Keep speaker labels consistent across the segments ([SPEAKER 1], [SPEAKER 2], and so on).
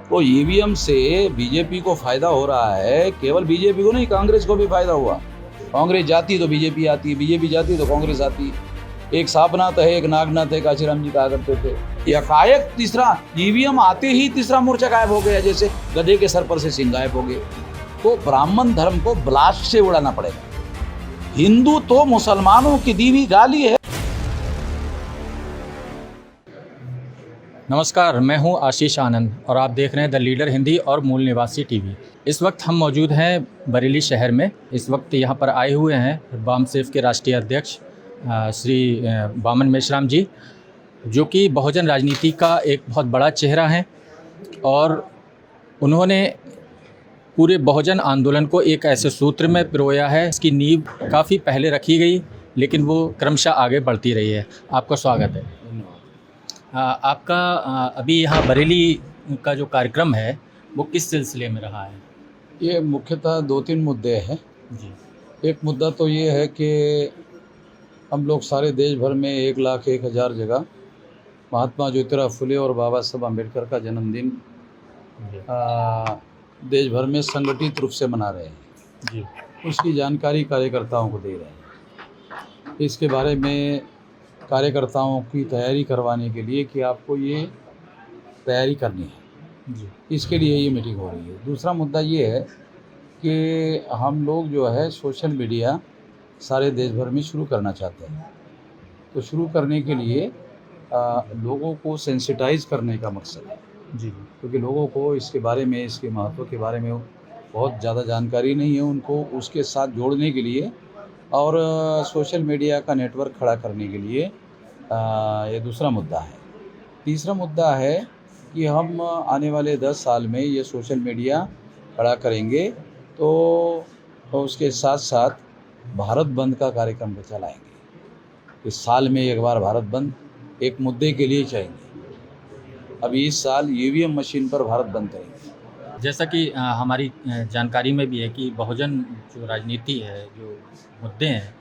[SPEAKER 1] तो ईवीएम से बीजेपी को फायदा हो रहा है, केवल बीजेपी को नहीं, कांग्रेस को भी फायदा हुआ। कांग्रेस जाती तो बीजेपी आती है, बीजेपी जाती तो कांग्रेस आती है। एक सापनाथ है, एक नागनाथ है, काशीराम जी कहा करते थे। एकाएक तीसरा ईवीएम आते ही तीसरा मोर्चा गायब हो गया, जैसे गधे के सर पर से सिंह गायब हो गए। तो ब्राह्मण धर्म को ब्लास्ट से उड़ाना पड़ेगा। हिंदू तो मुसलमानों की दी हुई गाली है।
[SPEAKER 2] नमस्कार, मैं हूं आशीष आनंद और आप देख रहे हैं द लीडर हिंदी और मूल निवासी टीवी। इस वक्त हम मौजूद हैं बरेली शहर में। इस वक्त यहां पर आए हुए हैं वामसेफ के राष्ट्रीय अध्यक्ष श्री वामन मेश्राम जी, जो कि बहुजन राजनीति का एक बहुत बड़ा चेहरा हैं और उन्होंने पूरे बहुजन आंदोलन को एक ऐसे सूत्र में पिरोया है। इसकी नींव काफ़ी पहले रखी गई, लेकिन वो क्रमशः आगे बढ़ती रही है। आपका स्वागत है। आपका अभी यहाँ बरेली का जो कार्यक्रम है वो किस सिलसिले में रहा है?
[SPEAKER 1] ये मुख्यतः 2-3 मुद्दे हैं
[SPEAKER 2] जी।
[SPEAKER 1] एक मुद्दा तो ये है कि हम लोग सारे देश भर में 1,01,000 जगह महात्मा ज्योतिराव फुले और बाबा साहब अम्बेडकर का जन्मदिन देश भर में संगठित रूप से मना रहे हैं
[SPEAKER 2] जी।
[SPEAKER 1] उसकी जानकारी कार्यकर्ताओं को दे रहे हैं। इसके बारे में कार्यकर्ताओं की तैयारी करवाने के लिए कि आपको ये तैयारी करनी है
[SPEAKER 2] जी।
[SPEAKER 1] इसके लिए ये मीटिंग हो रही है। दूसरा मुद्दा ये है कि हम लोग जो है सोशल मीडिया सारे देश भर में शुरू करना चाहते हैं। तो शुरू करने के लिए लोगों को सेंसिटाइज करने का मकसद है
[SPEAKER 2] जी।
[SPEAKER 1] क्योंकि लोगों को इसके बारे में, इसके महत्व के बारे में बहुत ज़्यादा जानकारी नहीं है। उनको उसके साथ जोड़ने के लिए और सोशल मीडिया का नेटवर्क खड़ा करने के लिए ये दूसरा मुद्दा है। तीसरा मुद्दा है कि हम आने वाले 10 साल में ये सोशल मीडिया खड़ा करेंगे तो उसके साथ साथ भारत बंद का कार्यक्रम भी चलाएंगे। इस साल में एक बार भारत बंद एक मुद्दे के लिए चलेंगे। अभी इस साल ईवीएम मशीन पर भारत बंद करेंगे।
[SPEAKER 2] जैसा कि हमारी जानकारी में भी है कि बहुजन जो राजनीति है, जो मुद्दे हैं,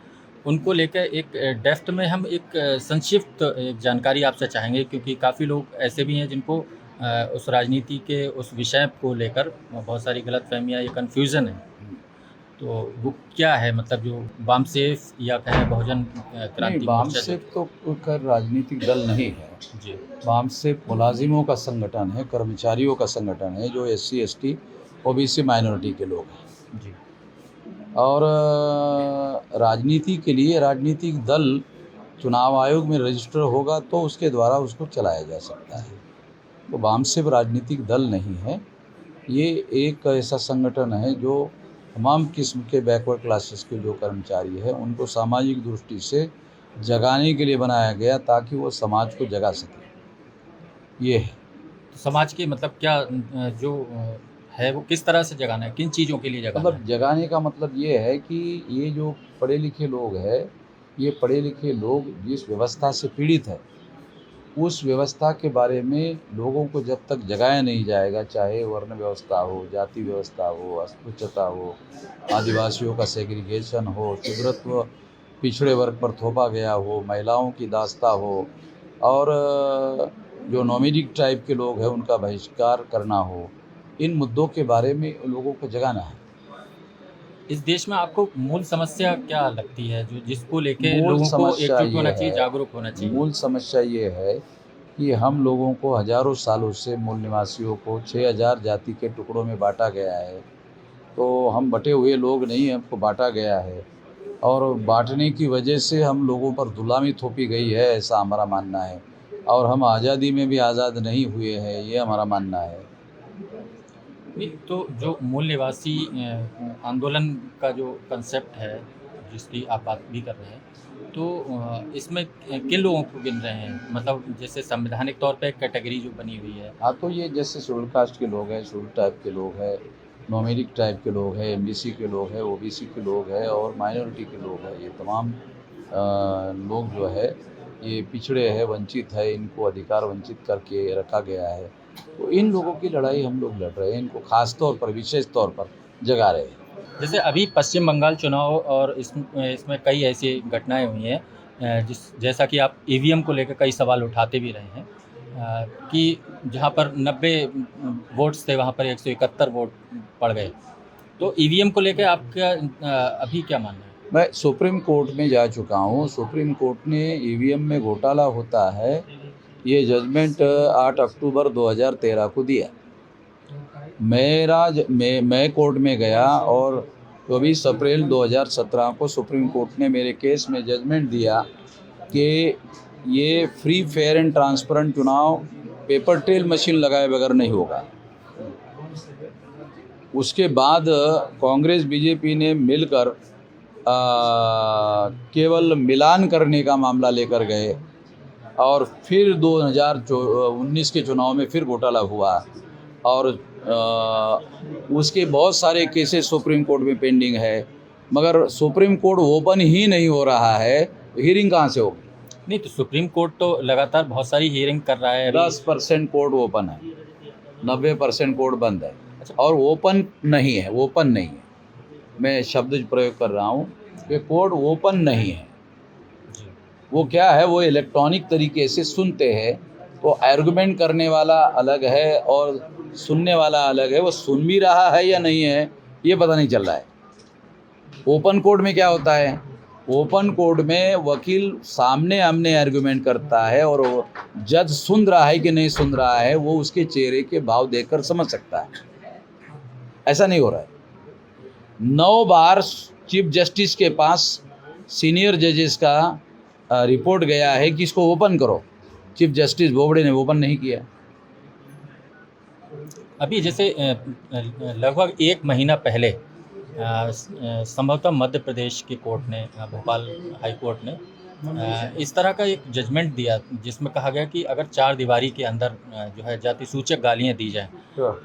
[SPEAKER 2] उनको लेकर एक डेप्थ में हम एक संक्षिप्त एक जानकारी आपसे चाहेंगे, क्योंकि काफ़ी लोग ऐसे भी हैं जिनको उस राजनीति के उस विषय को लेकर बहुत सारी गलतफहमियां या कन्फ्यूज़न है। तो वो क्या है, मतलब जो वामसेफ या कहें बहुजन क्रांति
[SPEAKER 1] वामसेफ तो कर राजनीतिक दल नहीं है
[SPEAKER 2] जी।
[SPEAKER 1] वामसेफ मुलाजिमों का संगठन है, कर्मचारियों का संगठन है, जो SC ST OBC माइनॉरिटी के लोग हैं
[SPEAKER 2] जी।
[SPEAKER 1] और राजनीति के लिए राजनीतिक दल चुनाव आयोग में रजिस्टर होगा तो उसके द्वारा उसको चलाया जा सकता है। तो वामसेफ राजनीतिक दल नहीं है, ये एक ऐसा संगठन है जो तमाम किस्म के बैकवर्ड क्लासेस के जो कर्मचारी है उनको सामाजिक दृष्टि से जगाने के लिए बनाया गया ताकि वो समाज को जगा सके। ये है
[SPEAKER 2] तो समाज के मतलब क्या जो है वो किस तरह से जगाना है, किन चीज़ों के लिए जगाना
[SPEAKER 1] मतलब जगाने का मतलब ये है कि ये जो पढ़े लिखे लोग हैं, ये पढ़े लिखे लोग जिस व्यवस्था से पीड़ित है उस व्यवस्था के बारे में लोगों को जब तक जगाया नहीं जाएगा, चाहे वर्ण व्यवस्था हो, जाति व्यवस्था हो, अस्पृश्यता हो, आदिवासियों का सेग्रीगेशन हो, शूद्रत्व पिछड़े वर्ग पर थोपा गया हो, महिलाओं की दास्ता हो और जो नॉमिडिक टाइप के लोग हैं उनका बहिष्कार करना हो, इन मुद्दों के बारे में लोगों को जगाना है।
[SPEAKER 2] इस देश में आपको मूल समस्या क्या लगती है, जो जिसको लेके
[SPEAKER 1] मूल
[SPEAKER 2] लोगों को
[SPEAKER 1] समस्या
[SPEAKER 2] एकजुट होना
[SPEAKER 1] ये
[SPEAKER 2] चाहिए,
[SPEAKER 1] है,
[SPEAKER 2] जागरूक होना चाहिए?
[SPEAKER 1] मूल समस्या ये है कि हम लोगों को हजारों सालों से मूल निवासियों को 6000 जाति के टुकड़ों में बांटा गया है। तो हम बटे हुए लोग नहीं, हमको बांटा गया है और बांटने की वजह से हम लोगों पर गुलामी थोपी गई है, ऐसा हमारा मानना है। और हम आज़ादी में भी आज़ाद नहीं हुए हैं, ये हमारा मानना है।
[SPEAKER 2] नहीं, तो जो मूल निवासी आंदोलन का जो कंसेप्ट है, जिसकी आप बात भी कर रहे हैं, तो इसमें किन लोगों को गिन रहे हैं? मतलब जैसे संवैधानिक तौर पे एक कैटेगरी जो बनी हुई है।
[SPEAKER 1] हाँ, तो ये जैसे शेड्यूल कास्ट के लोग हैं, शेड्यूल टाइप के लोग हैं, नॉमिडिक टाइप के लोग हैं, MBC के लोग हैं, OBC के लोग हैं और माइनॉरिटी के लोग हैं। ये तमाम लोग जो है ये पिछड़े हैं, वंचित है, इनको अधिकार वंचित करके रखा गया है। तो इन लोगों की लड़ाई हम लोग लड़ रहे हैं, इनको खास तौर पर, विशेष तौर पर जगा रहे हैं।
[SPEAKER 2] जैसे अभी पश्चिम बंगाल चुनाव और इसमें कई ऐसी घटनाएं हुई हैं, जैसा कि आप EVM को लेकर कई सवाल उठाते भी रहे हैं। कि जहाँ पर 90 वोट्स थे वहाँ पर 171 वोट पड़ गए। तो ईवीएम को लेकर आपका अभी क्या मानना है?
[SPEAKER 1] मैं सुप्रीम कोर्ट में जा चुका हूँ। सुप्रीम कोर्ट ने ईवीएम में घोटाला होता है ये जजमेंट 8 अक्टूबर 2013 को दिया। मैं कोर्ट में गया और 24 अप्रैल 2017 को सुप्रीम कोर्ट ने मेरे केस में जजमेंट दिया कि ये फ्री फेयर एंड ट्रांसपेरेंट चुनाव पेपर ट्रेल मशीन लगाए बगैर नहीं होगा। उसके बाद कांग्रेस बीजेपी ने मिलकर केवल मिलान करने का मामला लेकर गए और फिर 2019 के चुनाव में फिर घोटाला हुआ और उसके बहुत सारे केसेस सुप्रीम कोर्ट में पेंडिंग है, मगर सुप्रीम कोर्ट ओपन ही नहीं हो रहा है, हियरिंग कहाँ से होगी?
[SPEAKER 2] नहीं, तो सुप्रीम कोर्ट तो लगातार बहुत सारी हियरिंग कर रहा है।
[SPEAKER 1] 10% कोर्ट ओपन है, 90% कोर्ट बंद है। और ओपन नहीं है, मैं शब्द प्रयोग कर रहा हूँ कि कोर्ट ओपन नहीं है। वो क्या है, वो इलेक्ट्रॉनिक तरीके से सुनते हैं। तो आर्गुमेंट करने वाला अलग है और सुनने वाला अलग है। वो सुन भी रहा है या नहीं है ये पता नहीं चल रहा है। ओपन कोर्ट में क्या होता है, ओपन कोर्ट में वकील सामने आमने आर्गुमेंट करता है और जज सुन रहा है कि नहीं सुन रहा है वो उसके चेहरे के भाव देखकर समझ सकता है। ऐसा नहीं हो रहा है। 9 बार चीफ जस्टिस के पास सीनियर जजेस का रिपोर्ट गया है कि इसको ओपन करो। चीफ जस्टिस बोबड़े ने ओपन नहीं किया।
[SPEAKER 2] अभी जैसे लगभग 1 महीना पहले संभवतः मध्य प्रदेश की कोर्ट ने, भोपाल हाई कोर्ट ने इस तरह का एक जजमेंट दिया जिसमें कहा गया कि अगर 4 दीवारी के अंदर जो है जाति सूचक गालियाँ दी जाएं,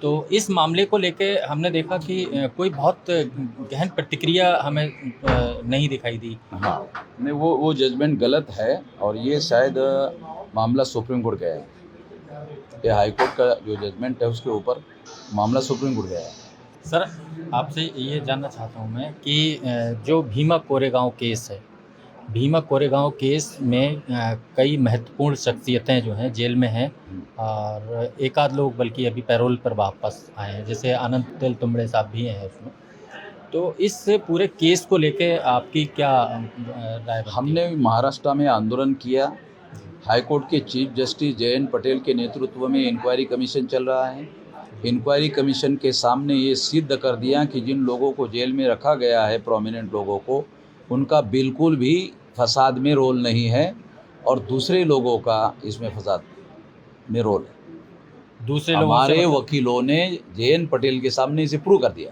[SPEAKER 2] तो इस मामले को लेके हमने देखा कि कोई बहुत गहन प्रतिक्रिया हमें नहीं दिखाई दी।
[SPEAKER 1] हाँ, नहीं, वो जजमेंट गलत है और ये शायद मामला सुप्रीम कोर्ट गया है। ये हाई कोर्ट का जो जजमेंट है उसके ऊपर मामला सुप्रीम कोर्ट गया है।
[SPEAKER 2] सर, आपसे ये जानना चाहता हूँ मैं कि जो भीमा कोरेगांव केस है, भीमा कोरेगांव केस में कई महत्वपूर्ण शख्सियतें जो हैं जेल में हैं और एक आध लोग बल्कि अभी पैरोल पर वापस आए हैं, जैसे आनंद तेलतुंबड़े साहब भी हैं उसमें। तो इस पूरे केस को लेके आपकी क्या राय?
[SPEAKER 1] हमने महाराष्ट्र में आंदोलन किया। हाई कोर्ट के चीफ जस्टिस जयंत पटेल के नेतृत्व में इंक्वायरी कमीशन चल रहा है। इंक्वायरी कमीशन के सामने ये सिद्ध कर दिया कि जिन लोगों को जेल में रखा गया है, प्रोमिनेंट लोगों को, उनका बिल्कुल भी फसाद में रोल नहीं है और दूसरे लोगों का इसमें फसाद में रोल है।
[SPEAKER 2] दूसरे लोगों
[SPEAKER 1] हमारे वकीलों ने जयंत पटेल के सामने इसे प्रूव कर दिया।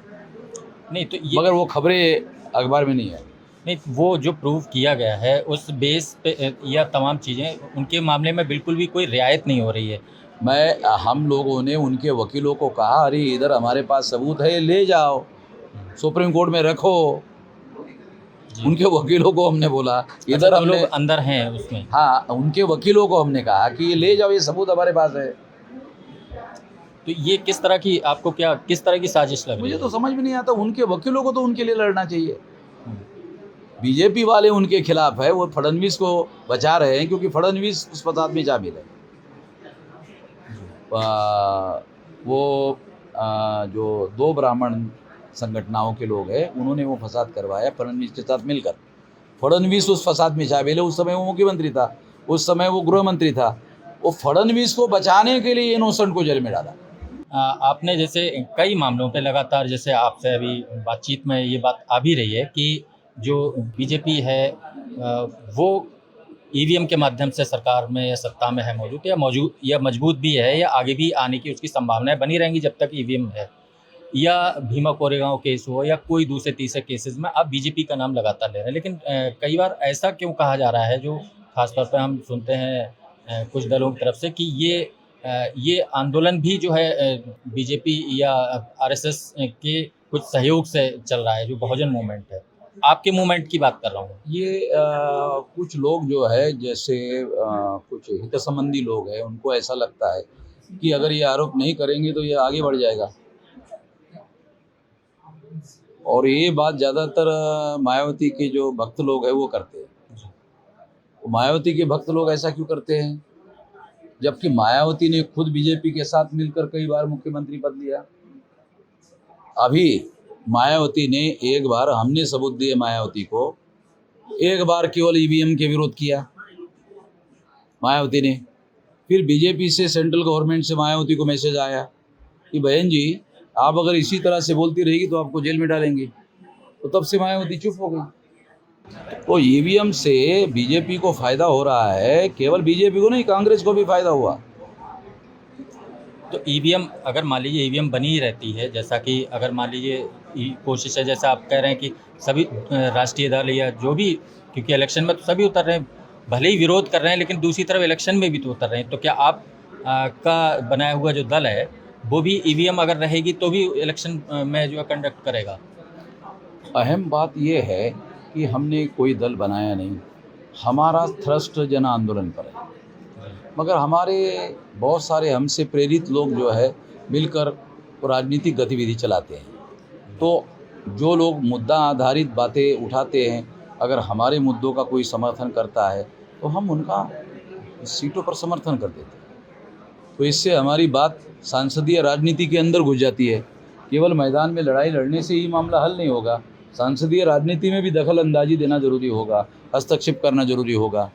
[SPEAKER 2] नहीं तो
[SPEAKER 1] मगर वो खबरें अखबार में नहीं है।
[SPEAKER 2] नहीं, वो जो प्रूव किया गया है उस बेस पे या तमाम चीज़ें उनके मामले में बिल्कुल भी कोई रियायत नहीं हो रही है।
[SPEAKER 1] हम लोगों ने उनके वकीलों को कहा, अरे इधर हमारे पास सबूत है, ले जाओ सुप्रीम कोर्ट में रखो। उनके वकीलों को हमने बोला इधर
[SPEAKER 2] तो
[SPEAKER 1] हमने
[SPEAKER 2] लोग अंदर हैं उसमें।
[SPEAKER 1] हाँ, उनके वकीलों को हमने कहा कि ये ले जाओ, ये सबूत हमारे पास है।
[SPEAKER 2] तो ये किस तरह की साजिश लग रही है?
[SPEAKER 1] मुझे तो समझ में नहीं आता। उनके वकीलों को तो उनके लिए लड़ना चाहिए। बीजेपी वाले उनके खिलाफ है, वो फडणवीस को बचा रहे हैं क्योंकि फडणवीस उस फसाद में शामिल है। जो 2 ब्राह्मण संगठनाओं के लोग हैं उन्होंने वो फसाद करवाया फडणवीस के साथ मिलकर। फडणवीस उस फसाद में शामिल है। उस समय वो मुख्यमंत्री था, उस समय वो गृह मंत्री था। वो फडणवीस को बचाने के लिए इनोसेंट को जेल में डाला।
[SPEAKER 2] आपने जैसे कई मामलों पे लगातार, जैसे आपसे अभी बातचीत में ये बात आ भी रही है कि जो बीजेपी है वो ईवीएम के माध्यम से सरकार में या सत्ता में है मौजूद या मजबूत भी है या आगे भी आने की उसकी संभावनाएं बनी रहेंगी जब तक ईवीएम है। या भीमा कोरेगांव केस हो या कोई दूसरे तीसरे केसेस में आप बीजेपी का नाम लगातार ले रहे हैं, लेकिन कई बार ऐसा क्यों कहा जा रहा है, जो खासतौर पर हम सुनते हैं कुछ दलों की तरफ से, कि ये आंदोलन भी जो है बीजेपी या आरएसएस के कुछ सहयोग से चल रहा है, जो बहुजन मूवमेंट है। आपके मूवमेंट की बात कर रहा हूँ।
[SPEAKER 1] ये कुछ लोग जो है, जैसे कुछ हित संबंधी लोग हैं, उनको ऐसा लगता है कि अगर ये आरोप नहीं करेंगे तो ये आगे बढ़ जाएगा। और ये बात ज़्यादातर मायावती के जो भक्त लोग हैं वो करते हैं। मायावती के भक्त लोग ऐसा क्यों करते हैं? जबकि मायावती ने खुद बीजेपी के साथ मिलकर कई बार मुख्यमंत्री पद लिया। अभी मायावती ने एक बार, हमने सबूत दिए मायावती को, एक बार केवल ईवीएम के विरोध किया मायावती ने। फिर बीजेपी से, सेंट्रल गवर्नमेंट से मायावती को मैसेज आया कि बहन जी आप अगर इसी तरह से बोलती रहेगी तो आपको जेल में डालेंगे। तो तब से मायावती चुप हो गई। तो ईवीएम से बीजेपी को फायदा हो रहा है, केवल बीजेपी को नहीं, कांग्रेस को भी फायदा हुआ।
[SPEAKER 2] तो ईवीएम, अगर मान लीजिए ईवीएम बनी ही रहती है, जैसा कि अगर मान लीजिए कोशिश है, जैसा आप कह रहे हैं कि सभी राष्ट्रीय दल या जो भी, क्योंकि इलेक्शन में तो सभी उतर रहे हैं, भले ही विरोध कर रहे हैं लेकिन दूसरी तरफ इलेक्शन में भी तो उतर रहे हैं, तो क्या आप का बनाया हुआ जो दल है वो भी ईवीएम अगर रहेगी तो भी इलेक्शन में जो है कंडक्ट करेगा?
[SPEAKER 1] अहम बात यह है कि हमने कोई दल बनाया नहीं, हमारा थ्रस्ट जन आंदोलन पर है। मगर हमारे बहुत सारे हमसे प्रेरित लोग जो है मिलकर राजनीतिक गतिविधि चलाते हैं। तो जो लोग मुद्दा आधारित बातें उठाते हैं, अगर हमारे मुद्दों का कोई समर्थन करता है तो हम उनका सीटों पर समर्थन कर देते हैं। तो इससे हमारी बात सांसदीय राजनीति के अंदर घुस जाती है। केवल मैदान में लड़ाई लड़ने से ही मामला हल नहीं होगा, सांसदीय राजनीति में भी दखल अंदाजी देना जरूरी होगा, हस्तक्षेप करना जरूरी होगा।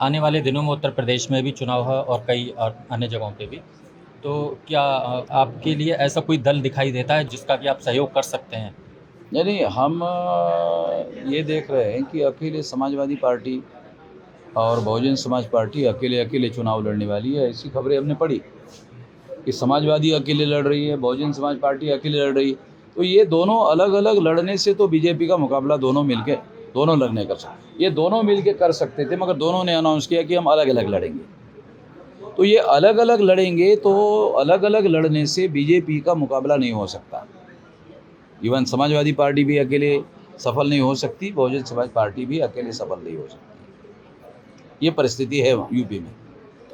[SPEAKER 2] आने वाले दिनों में उत्तर प्रदेश में भी चुनाव है और कई और अन्य जगहों पे भी, तो क्या आपके लिए ऐसा कोई दल दिखाई देता है जिसका कि आप सहयोग कर सकते हैं?
[SPEAKER 1] यानी हम ये देख रहे हैं कि अकेले समाजवादी पार्टी और बहुजन समाज पार्टी अकेले चुनाव लड़ने वाली है। ऐसी खबरें हमने पढ़ी कि समाजवादी अकेले लड़ रही है, बहुजन समाज पार्टी अकेले लड़ रही है। तो ये दोनों अलग अलग लड़ने से तो बीजेपी का मुकाबला दोनों लड़ने कर सकते, ये दोनों मिलके कर सकते थे, मगर दोनों ने अनाउंस किया कि हम अलग अलग लड़ेंगे। तो ये अलग अलग लड़ेंगे तो अलग अलग लड़ने से बीजेपी का मुकाबला नहीं हो सकता। इवन समाजवादी पार्टी भी अकेले सफल नहीं हो सकती, बहुजन समाज पार्टी भी अकेले सफल नहीं हो सकती। ये परिस्थिति है यूपी में।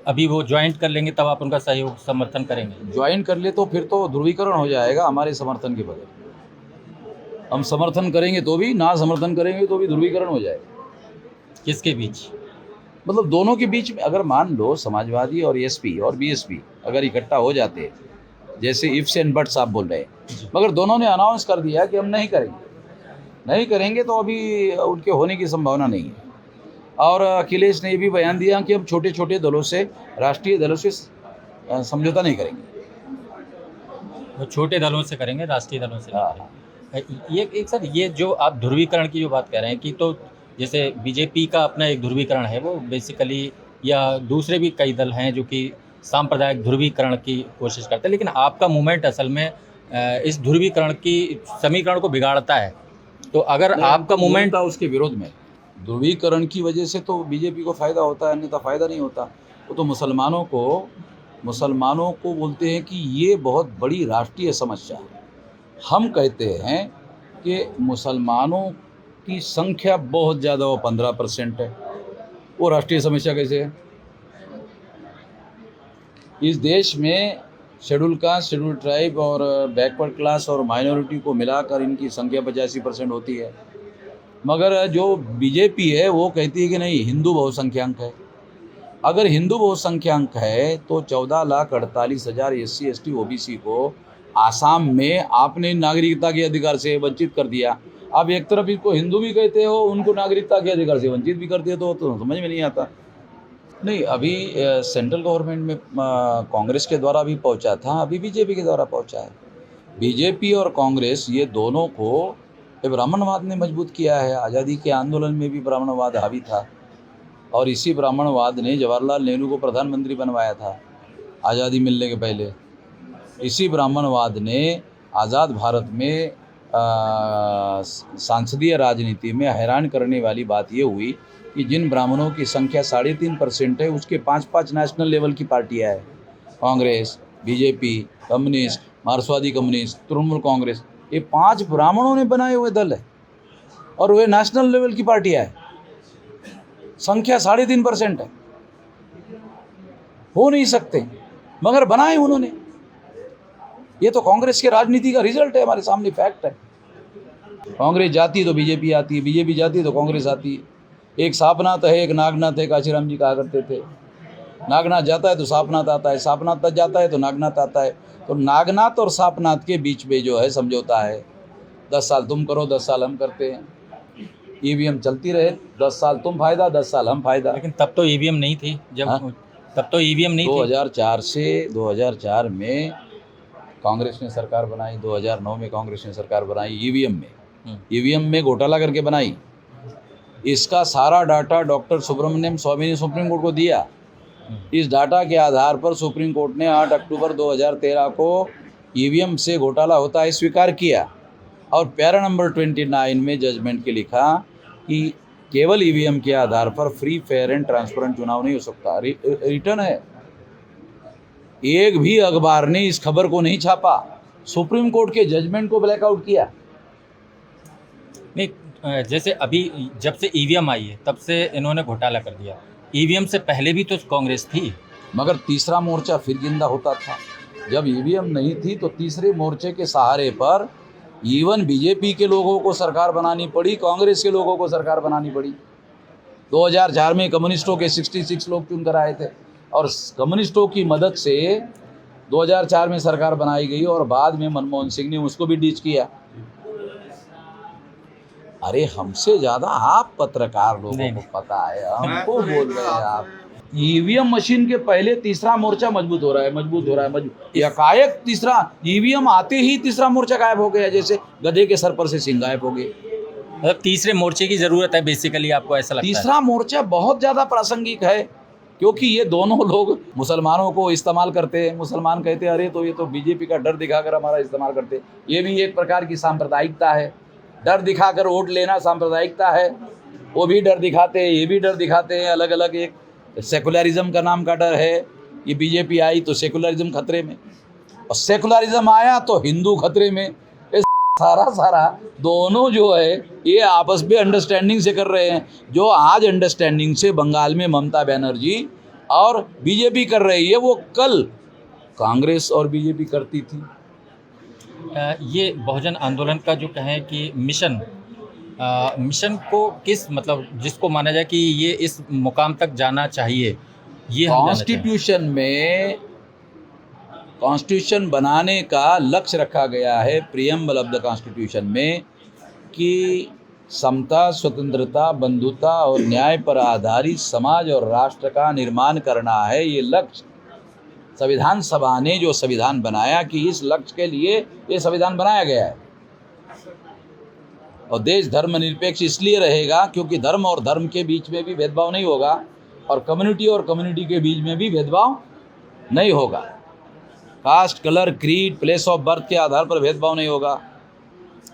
[SPEAKER 2] अभी वो ज्वाइंट कर लेंगे तब आप उनका सहयोग समर्थन करेंगे?
[SPEAKER 1] ज्वाइन कर ले तो फिर तो ध्रुवीकरण हो जाएगा हमारे समर्थन के बगैर। हम समर्थन करेंगे तो भी, ना समर्थन करेंगे तो भी ध्रुवीकरण हो जाएगा।
[SPEAKER 2] किसके बीच?
[SPEAKER 1] मतलब दोनों के बीच में। अगर मान लो समाजवादी और एसपी और बीएसपी अगर इकट्ठा हो जाते, जैसे इफ्स एंड बट्स आप बोल रहे हैं, मगर दोनों ने अनाउंस कर दिया कि हम नहीं करेंगे, तो अभी उनके होने की संभावना नहीं है। और अखिलेश ने ये भी बयान दिया कि हम छोटे छोटे दलों से, राष्ट्रीय दलों से समझौता नहीं करेंगे।
[SPEAKER 2] वो छोटे दलों से करेंगे, राष्ट्रीय दलों से नहीं
[SPEAKER 1] हाँ।
[SPEAKER 2] करेंगे। एक सर, ये जो आप ध्रुवीकरण की जो बात कह रहे हैं कि, तो जैसे बीजेपी का अपना एक ध्रुवीकरण है, वो बेसिकली, या दूसरे भी कई दल हैं जो कि सांप्रदायिक ध्रुवीकरण की कोशिश करते हैं, लेकिन आपका मूवमेंट असल में इस ध्रुवीकरण की समीकरण को बिगाड़ता है। तो अगर आपका मूवमेंट
[SPEAKER 1] उसके विरोध में, ध्रुवीकरण की वजह से तो बीजेपी को फ़ायदा होता है, अन्यथा फ़ायदा नहीं होता। वो तो मुसलमानों को बोलते हैं कि ये बहुत बड़ी राष्ट्रीय समस्या है। हम कहते हैं कि मुसलमानों की संख्या बहुत ज़्यादा, वो 15% है, वो राष्ट्रीय समस्या कैसे है? इस देश में शेड्यूल कास्ट, शेड्यूल ट्राइब और बैकवर्ड क्लास और माइनॉरिटी को मिलाकर इनकी संख्या 85% होती है। मगर जो बीजेपी है वो कहती है कि नहीं, हिंदू बहुसंख्यांक है। अगर हिंदू बहुसंख्यांक है तो 14,48,000 SC ST OBC को आसाम में आपने नागरिकता के अधिकार से वंचित कर दिया। आप एक तरफ इसको हिंदू भी कहते हो, उनको नागरिकता के अधिकार से वंचित भी करते हो, तो समझ में नहीं आता। नहीं, अभी सेंट्रल गवर्नमेंट में कांग्रेस के द्वारा भी पहुंचा था, अभी बीजेपी के द्वारा पहुंचा है। बीजेपी और कांग्रेस, ये दोनों को ब्राह्मणवाद ने मजबूत किया है। आज़ादी के आंदोलन में भी ब्राह्मणवाद हावी था, और इसी ब्राह्मणवाद ने जवाहरलाल नेहरू को प्रधानमंत्री बनवाया था आज़ादी मिलने के पहले। इसी ब्राह्मणवाद ने आज़ाद भारत में सांसदीय राजनीति में हैरान करने वाली बात ये हुई कि जिन ब्राह्मणों की संख्या 3.5% है, उसके 5 नेशनल लेवल की पार्टियां हैं, कांग्रेस, बीजेपी, कम्युनिस्ट, मार्क्सवादी कम्युनिस्ट, तृणमूल कांग्रेस, ये 5 ब्राह्मणों ने बनाए हुए दल है, और वे नेशनल लेवल की पार्टियां है। संख्या 3.5% है, हो नहीं सकते, मगर बनाए उन्होंने। ये तो कांग्रेस के राजनीति का रिजल्ट है, हमारे सामने फैक्ट है। कांग्रेस जाती तो बीजेपी आती है, बीजेपी जाती तो कांग्रेस आती है। एक सापनाथ है, एक नागनाथ है, काशीराम जी कहा करते थे। नागनाथ जाता है तो सापनाथ आता है, सापनाथ जाता है तो नागनाथ आता है। तो नागनाथ और सापनाथ के बीच में जो है समझौता है, 10 साल तुम करो, 10 साल हम करते हैं। ईवीएम चलती रहे, 10 साल तुम फायदा, 10 साल हम फायदा।
[SPEAKER 2] लेकिन तब तो ईवीएम नहीं थी जब
[SPEAKER 1] हाँ?
[SPEAKER 2] तब तो ईवीएम नहीं थी।
[SPEAKER 1] 2004 से 2004 में कांग्रेस ने सरकार बनाई, 2009 में कांग्रेस ने सरकार बनाई ईवीएम में घोटाला करके बनाई। इसका सारा डाटा डॉक्टर सुब्रमण्यम स्वामी ने सुप्रीम कोर्ट को दिया। इस डाटा के आधार पर सुप्रीम कोर्ट ने 8 अक्टूबर 2013 को ईवीएम से घोटाला होता है स्वीकार किया और पैरा नंबर 29 में जजमेंट के लिखा कि केवल ईवीएम के आधार पर फ्री, फेयर एंड ट्रांसपेरेंट चुनाव नहीं हो सकता। रिटर्न है, एक भी अखबार ने इस खबर को नहीं छापा, सुप्रीम कोर्ट के जजमेंट को ब्लैकआउट किया।
[SPEAKER 2] नहीं, जैसे अभी जब से ईवीएम आई है तब से इन्होंने घोटाला कर दिया। ईवीएम से पहले भी तो कांग्रेस थी,
[SPEAKER 1] मगर तीसरा मोर्चा फिर जिंदा होता था। जब ईवीएम नहीं थी तो तीसरे मोर्चे के सहारे पर इवन बीजेपी के लोगों को सरकार बनानी पड़ी, कांग्रेस के लोगों को सरकार बनानी पड़ी। 2004 में कम्युनिस्टों के 66 लोग चुन कर आए थे और कम्युनिस्टों की मदद से 2004 में सरकार बनाई गई और बाद में मनमोहन सिंह ने उसको भी डिच किया। अरे हमसे ज़्यादा आप पत्रकार लोगों को पता है, हमको बोल रहे हैं आप। ईवीएम मशीन के पहले तीसरा मोर्चा मजबूत हो रहा है। एकाएक तीसरा ईवीएम आते ही तीसरा मोर्चा गायब हो गया, जैसे गधे के सर पर से सिंह गायब हो गए।
[SPEAKER 2] मतलब तीसरे मोर्चे की ज़रूरत है बेसिकली, आपको ऐसा लगता है?
[SPEAKER 1] तीसरा मोर्चा बहुत ज़्यादा प्रासंगिक है क्योंकि ये दोनों लोग मुसलमानों को इस्तेमाल करते हैं। मुसलमान कहते हैं अरे तो ये तो बीजेपी का डर दिखाकर हमारा इस्तेमाल करते। ये भी एक प्रकार की सांप्रदायिकता है, डर दिखाकर वोट लेना सांप्रदायिकता है। वो भी डर दिखाते हैं, ये भी डर दिखाते हैं, अलग अलग। एक सेकुलरिज्म का नाम का डर है, ये बीजेपी आई तो सेकुलरिज्म खतरे में, और सेकुलरिज्म आया तो हिंदू खतरे में। सारा दोनों जो है ये आपस में अंडरस्टैंडिंग से कर रहे हैं। जो आज अंडरस्टैंडिंग से बंगाल में ममता बनर्जी और बीजेपी कर रही है, वो कल कांग्रेस और बीजेपी करती थी।
[SPEAKER 2] ये बहुजन आंदोलन का जो कहें कि मिशन को किस, मतलब जिसको माना जाए कि ये इस मुकाम तक जाना चाहिए, ये हम कॉन्स्टिट्यूशन बनाने का लक्ष्य रखा गया है प्रियम्बल ऑफ द कॉन्स्टिट्यूशन में कि समता, स्वतंत्रता, बंधुता और न्याय पर आधारित समाज और राष्ट्र का निर्माण करना है। ये लक्ष्य संविधान सभा ने जो संविधान बनाया कि इस लक्ष्य के लिए ये संविधान बनाया गया है। और देश धर्मनिरपेक्ष इसलिए रहेगा क्योंकि धर्म और धर्म के बीच में भी भेदभाव नहीं होगा और कम्युनिटी के बीच में भी भेदभाव नहीं होगा। Caste, colour, creed, place of birth के आधार पर भेदभाव नहीं होगा।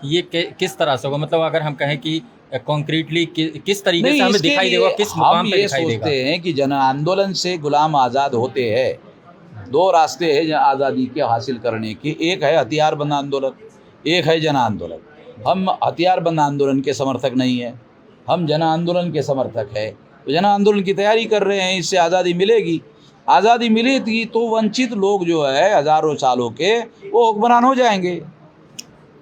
[SPEAKER 2] ये किस तरह से होगा? मतलब अगर हम कहें कि कॉन्क्रीटली किस तरीके से हमें दिखाई देगा, किस मुकाम पे दिखाई देगा? हम ये सोचते
[SPEAKER 1] हैं कि जन आंदोलन से गुलाम आज़ाद होते हैं। दो रास्ते हैं आज़ादी के हासिल करने के, एक है हथियारबंद आंदोलन, एक है जन आंदोलन। हम हथियारबंद आंदोलन के समर्थक नहीं हैं, हम जन आंदोलन के समर्थक हैं। तो जन आंदोलन की तैयारी कर रहे हैं, इससे आज़ादी मिलेगी। आज़ादी मिलेगी तो वंचित लोग जो है हज़ारों सालों के, वो हुक्मरान हो जाएंगे।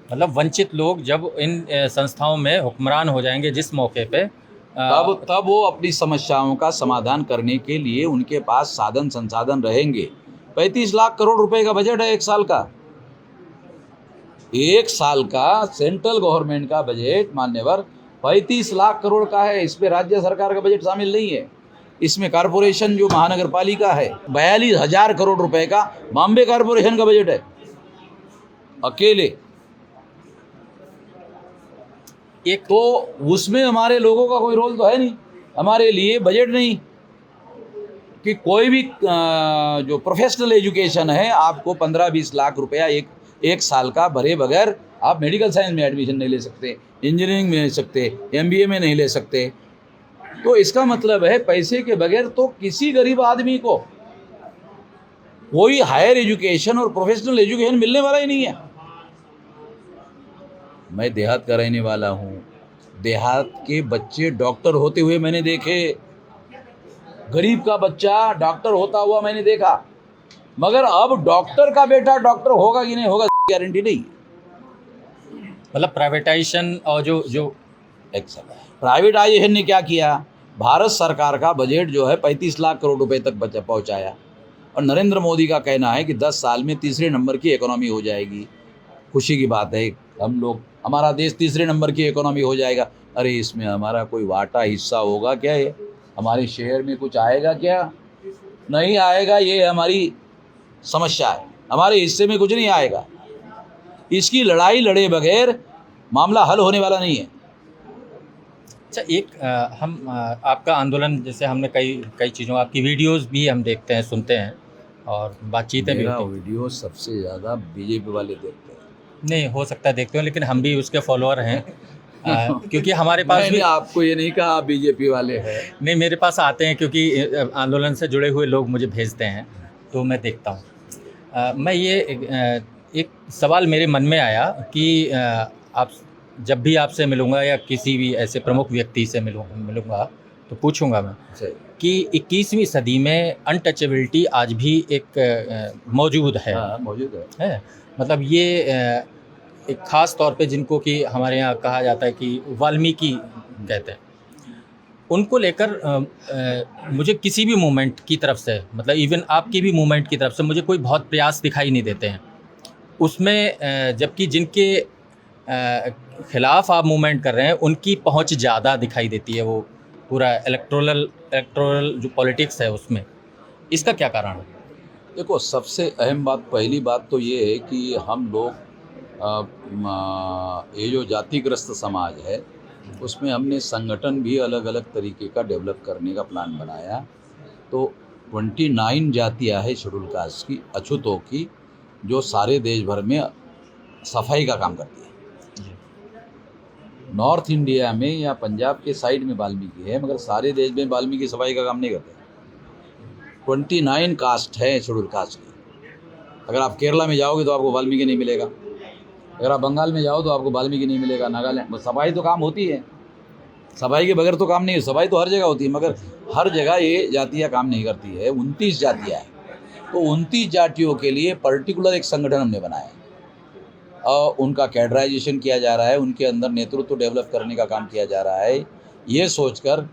[SPEAKER 2] मतलब वंचित लोग जब इन संस्थाओं में हुक्मरान हो जाएंगे जिस मौके पे,
[SPEAKER 1] तब वो अपनी समस्याओं का समाधान करने के लिए उनके पास साधन संसाधन रहेंगे। 35 लाख करोड़ रुपए का बजट है एक साल का। एक साल का सेंट्रल गवर्नमेंट का बजट मान्यवर 35 लाख करोड़ का है। इस पे राज्य सरकार का बजट शामिल नहीं है। इसमें कॉरपोरेशन जो महानगर पालिका है 42,000 करोड़ रुपए का बॉम्बे कॉरपोरेशन का बजट है अकेले।
[SPEAKER 2] एक
[SPEAKER 1] तो उसमें हमारे लोगों का कोई रोल तो है नहीं। हमारे लिए बजट नहीं कि कोई भी जो प्रोफेशनल एजुकेशन है आपको 15-20 लाख रुपया एक साल का भरे बगैर आप मेडिकल साइंस में एडमिशन नहीं ले सकते, इंजीनियरिंग में नहीं सकते, MBA में नहीं ले सकते। तो इसका मतलब है पैसे के बगैर तो किसी गरीब आदमी को कोई हायर एजुकेशन और प्रोफेशनल एजुकेशन मिलने वाला ही नहीं है। मैं देहात का रहने वाला हूँ, देहात के बच्चे डॉक्टर होते हुए मैंने देखे, गरीब का बच्चा डॉक्टर होता हुआ मैंने देखा, मगर अब डॉक्टर का बेटा डॉक्टर होगा कि नहीं होगा गारंटी नहीं।
[SPEAKER 2] मतलब प्राइवेटाइजेशन और जो
[SPEAKER 1] प्राइवेटाइजेशन ने क्या किया, भारत सरकार का बजट जो है 35 लाख करोड़ रुपए तक पहुंचाया, और नरेंद्र मोदी का कहना है कि 10 साल में तीसरे नंबर की इकोनॉमी हो जाएगी। खुशी की बात है, हमारा देश तीसरे नंबर की इकोनॉमी हो जाएगा। अरे इसमें हमारा कोई वाटा हिस्सा होगा क्या? ये हमारे शहर में कुछ आएगा क्या? नहीं आएगा। ये हमारी समस्या है, हमारे हिस्से में कुछ नहीं आएगा। इसकी लड़ाई लड़े बगैर मामला हल होने वाला नहीं है।
[SPEAKER 2] अच्छा, आपका आंदोलन, जैसे हमने कई चीज़ों, आपकी वीडियोस भी हम देखते हैं, सुनते हैं और बातचीतें भी
[SPEAKER 1] मेरा
[SPEAKER 2] होती हैं।
[SPEAKER 1] वीडियो सबसे ज़्यादा बीजेपी वाले देखते हैं।
[SPEAKER 2] नहीं, हो सकता है देखते हो, लेकिन हम भी उसके फॉलोअर हैं। क्योंकि हमारे पास भी,
[SPEAKER 1] आपको ये नहीं कहा बीजेपी वाले हैं।
[SPEAKER 2] नहीं, मेरे पास आते हैं क्योंकि आंदोलन से जुड़े हुए लोग मुझे भेजते हैं, तो मैं देखता हूँ। मैं ये एक सवाल मेरे मन में आया कि आप जब भी आपसे मिलूँगा या किसी भी ऐसे प्रमुख व्यक्ति से मिलूँगा तो पूछूँगा मैं कि 21वीं सदी में अनटचेबिलिटी आज भी एक मौजूद है।
[SPEAKER 1] हाँ, मौजूद है।
[SPEAKER 2] मतलब ये एक ख़ास तौर पे जिनको कि हमारे यहाँ कहा जाता है कि वाल्मीकि कहते हैं, उनको लेकर मुझे किसी भी मूवमेंट की तरफ से, मतलब इवन आपकी भी मूवमेंट की तरफ से मुझे कोई बहुत प्रयास दिखाई नहीं देते हैं उसमें, जबकि जिनके खिलाफ आप मूवमेंट कर रहे हैं उनकी पहुंच ज़्यादा दिखाई देती है। वो पूरा इलेक्टोरल जो पॉलिटिक्स है उसमें, इसका क्या कारण है?
[SPEAKER 1] देखो, सबसे अहम बात, पहली बात तो ये है कि हम लोग ये जो जातिग्रस्त समाज है उसमें हमने संगठन भी अलग अलग तरीके का डेवलप करने का प्लान बनाया। तो 29 जातियाँ हैं शेड्यूल कास्ट की, अछूतों की, जो सारे देश भर में सफाई का काम करती है। नॉर्थ इंडिया में या पंजाब के साइड में वाल्मीकि है, मगर सारे देश में वाल्मीकि सफाई का काम नहीं करते। 29 कास्ट है शेड्यूल कास्ट की। अगर आप केरला में जाओगे तो आपको वाल्मीकि नहीं मिलेगा, अगर आप बंगाल में जाओ तो आपको वाल्मीकि नहीं मिलेगा, नागालैंड। सफाई तो काम होती है, सफाई के बगैर तो काम नहीं है। सफाई तो हर जगह होती है, मगर हर जगह ये जातियाँ काम नहीं करती है। 29 जातियाँ हैं, तो 29 जातियों के लिए पर्टिकुलर एक संगठन हमने बनाया है और उनका कैडराइजेशन किया जा रहा है, उनके अंदर नेतृत्व डेवलप करने का काम किया जा रहा है, ये सोचकर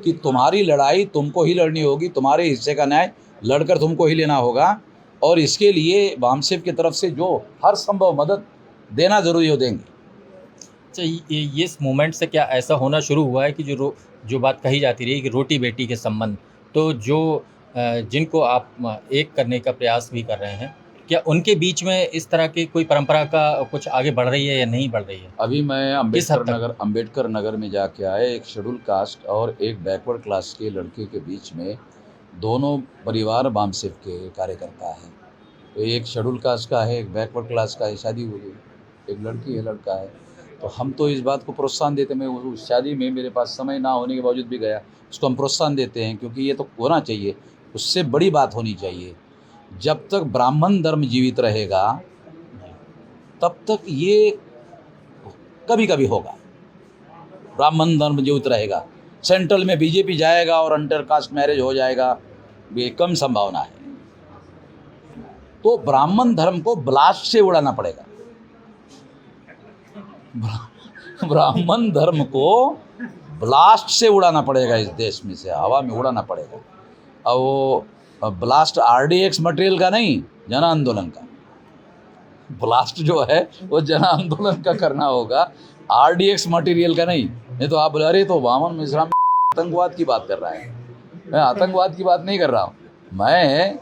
[SPEAKER 1] कि तुम्हारी लड़ाई तुमको ही लड़नी होगी, तुम्हारे हिस्से का न्याय लड़कर तुमको ही लेना होगा, और इसके लिए वामसेफ की तरफ से जो हर संभव मदद देना ज़रूरी हो देंगे।
[SPEAKER 2] अच्छा, ये इस मूवमेंट से क्या ऐसा होना शुरू हुआ है कि जो बात कही जाती रही कि रोटी बेटी के संबंध, तो जिनको आप एक करने का प्रयास भी कर रहे हैं, क्या उनके बीच में इस तरह की कोई परंपरा का कुछ आगे बढ़ रही है या नहीं बढ़ रही है?
[SPEAKER 1] अभी मैं अम्बेडकर नगर में जाके आए, एक शेड्यूल कास्ट और एक बैकवर्ड क्लास के लड़के के बीच में, दोनों परिवार वामसेफ के कार्यकर्ता हैं। तो एक शेड्यूल कास्ट का है, एक बैकवर्ड क्लास का है, शादी हो गई, एक लड़की है, लड़का है। तो हम तो इस बात को प्रोत्साहन देते, मैं उस शादी में मेरे पास समय ना होने के बावजूद भी गया, उसको हम प्रोत्साहन देते हैं, क्योंकि ये तो होना चाहिए। उससे बड़ी बात होनी चाहिए, जब तक ब्राह्मण धर्म जीवित रहेगा तब तक ये कभी कभी होगा। ब्राह्मण धर्म जीवित रहेगा, सेंट्रल में बीजेपी जाएगा और अंटर कास्ट मैरिज हो जाएगा, ये कम संभावना है। तो ब्राह्मण धर्म को ब्लास्ट से उड़ाना पड़ेगा, ब्राह्मण धर्म को ब्लास्ट से उड़ाना पड़ेगा, इस देश में से हवा में उड़ाना पड़ेगा। और वो ब्लास्ट RDX मटेरियल का नहीं, जन आंदोलन का ब्लास्ट जो है वो जन आंदोलन का करना होगा, RDX मटेरियल का नहीं तो आप बोले अरे तो वामन मिश्रा आतंकवाद की बात कर रहा है। मैं आतंकवाद की बात नहीं कर रहा हूँ, मैं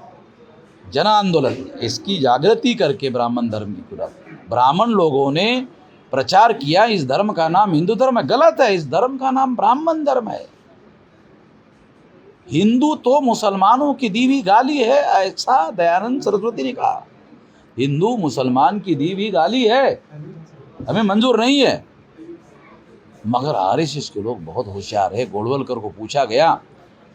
[SPEAKER 1] जन आंदोलन, इसकी जागृति करके ब्राह्मण धर्म की पूरा ब्राह्मण लोगों ने प्रचार किया, इस धर्म का नाम हिंदू धर्म है। गलत है, इस धर्म का नाम ब्राह्मण धर्म है। हिंदू तो मुसलमानों की दी हुई गाली है, ऐसा दयानंद सरस्वती ने कहा। हिंदू मुसलमान की दी हुई गाली है, हमें मंजूर नहीं है। मगर RSS के लोग बहुत होशियार है। गोलवलकर को पूछा गया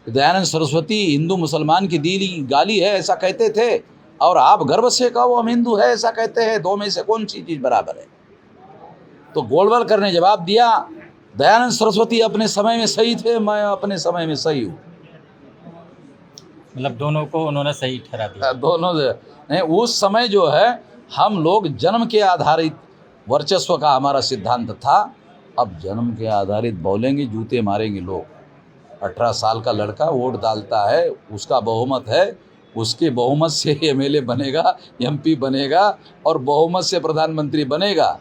[SPEAKER 1] कि दयानंद सरस्वती हिंदू मुसलमान की दी हुई गाली है ऐसा कहते थे, और आप गर्व से कहो हम हिंदू है ऐसा कहते हैं, दो में से कौन सी चीज़ बराबर है? तो गोलवलकर ने जवाब दिया, दयानंद सरस्वती अपने समय में सही थे, मैं अपने समय में सही हूँ।
[SPEAKER 2] मतलब दोनों को उन्होंने सही ठहरा दिया।
[SPEAKER 1] दोनों नहीं, उस समय जो है हम लोग जन्म के आधारित वर्चस्व का हमारा सिद्धांत था। अब जन्म के आधारित बोलेंगे, जूते मारेंगे लोग। 18 साल का लड़का वोट डालता है, उसका बहुमत है, उसके बहुमत से एमएलए बनेगा, एमपी बनेगा और बहुमत से प्रधानमंत्री बनेगा।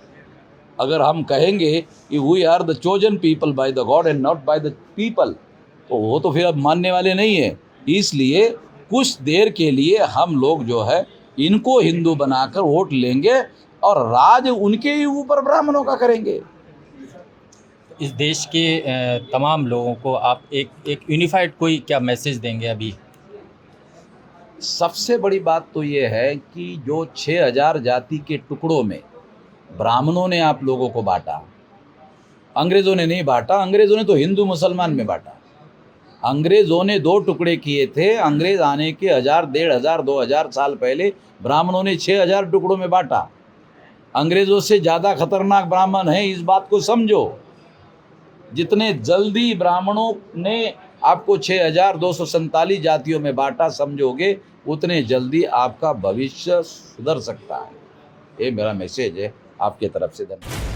[SPEAKER 1] अगर हम कहेंगे कि we are the chosen people by the god and not by the people, तो वो तो फिर अब मानने वाले नहीं है। इसलिए कुछ देर के लिए हम लोग जो है इनको हिंदू बनाकर वोट लेंगे और राज उनके ही ऊपर ब्राह्मणों का करेंगे।
[SPEAKER 2] इस देश के तमाम लोगों को आप एक यूनिफाइड कोई क्या मैसेज देंगे अभी?
[SPEAKER 1] सबसे बड़ी बात तो ये है कि जो 6000 जाति के टुकड़ों में ब्राह्मणों ने आप लोगों को बांटा, अंग्रेज़ों ने नहीं बांटा। अंग्रेज़ों ने तो हिंदू मुसलमान में बांटा। अंग्रेज़ों ने 2 टुकड़े किए थे। अंग्रेज़ आने के 1000, 1500, 2000 साल पहले ब्राह्मणों ने 6000 टुकड़ों में बांटा। अंग्रेज़ों से ज़्यादा खतरनाक ब्राह्मण हैं, इस बात को समझो। जितने जल्दी ब्राह्मणों ने आपको 6247 जातियों में बांटा समझोगे, उतने जल्दी आपका भविष्य सुधर सकता है। ये मेरा मैसेज है आपके तरफ से। धन्यवाद।